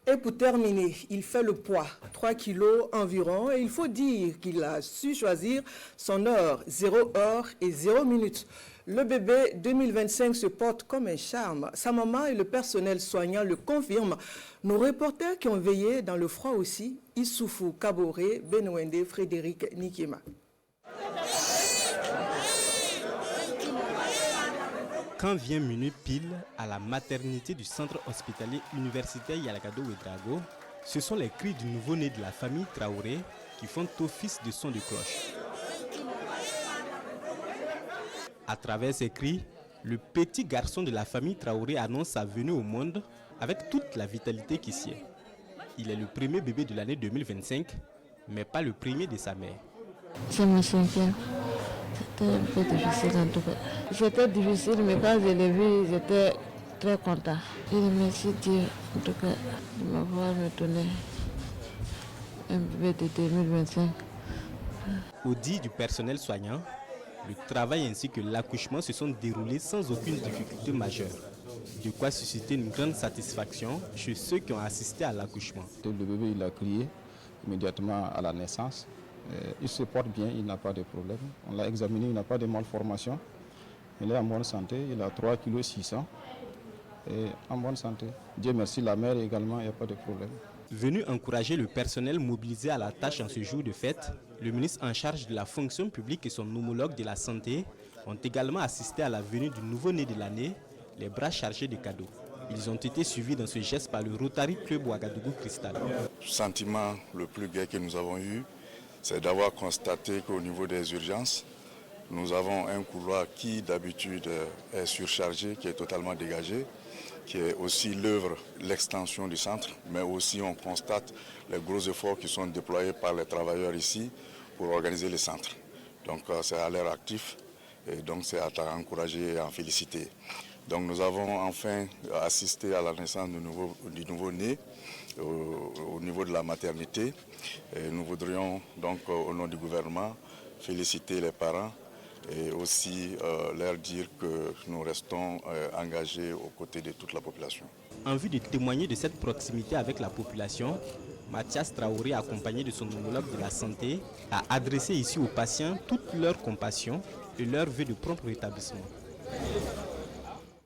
Et pour terminer, il fait le poids, 3 kilos environ, et il faut dire qu'il a su choisir son heure, 0 heure et 0 minute. Le bébé 2025 se porte comme un charme. Sa maman et le personnel soignant le confirment. Nos reporters qui ont veillé dans le froid aussi, Issoufou Kaboré, Benouende, Frédéric Nikima. Quand vient minuit pile à la maternité du centre hospitalier universitaire Yalagado Ouedraogo, ce sont les cris du nouveau-né de la famille Traoré qui font office de son de cloche. À travers ces cris, le petit garçon de la famille Traoré annonce sa venue au monde avec toute la vitalité qui sied. Il est le premier bébé de l'année 2025, mais pas le premier de sa mère. C'est mon cinquième. C'était un peu difficile en tout cas. C'était difficile, mais quand je l'ai vu, j'étais très content. Je remercie Dieu en tout cas de m'avoir donné un bébé de 2025. Au dit du personnel soignant, le travail ainsi que l'accouchement se sont déroulés sans aucune difficulté majeure. De quoi susciter une grande satisfaction chez ceux qui ont assisté à l'accouchement. Le bébé il a crié immédiatement à la naissance. Il se porte bien, il n'a pas de problème. On l'a examiné, il n'a pas de malformation. Il est en bonne santé, il a 3,6 kg et en bonne santé. Dieu merci, la mère également, il n'y a pas de problème. Venu encourager le personnel mobilisé à la tâche en ce jour de fête, le ministre en charge de la fonction publique et son homologue de la santé ont également assisté à la venue du nouveau-né de l'année, les bras chargés de cadeaux. Ils ont été suivis dans ce geste par le Rotary Club Ouagadougou Cristal. Le sentiment le plus gai que nous avons eu, c'est d'avoir constaté qu'au niveau des urgences, nous avons un couloir qui d'habitude est surchargé, qui est totalement dégagé, qui est aussi l'œuvre, l'extension du centre, mais aussi on constate les gros efforts qui sont déployés par les travailleurs ici pour organiser le centre. Donc c'est à l'air actif et donc c'est à encourager et à en féliciter. Donc nous avons enfin assisté à la naissance du nouveau-né au niveau de la maternité. Et nous voudrions donc au nom du gouvernement féliciter les parents et aussi leur dire que nous restons engagés aux côtés de toute la population. En vue de témoigner de cette proximité avec la population, Mathias Traoré, accompagné de son homologue de la santé, a adressé ici aux patients toute leur compassion et leur vœu de prompt rétablissement.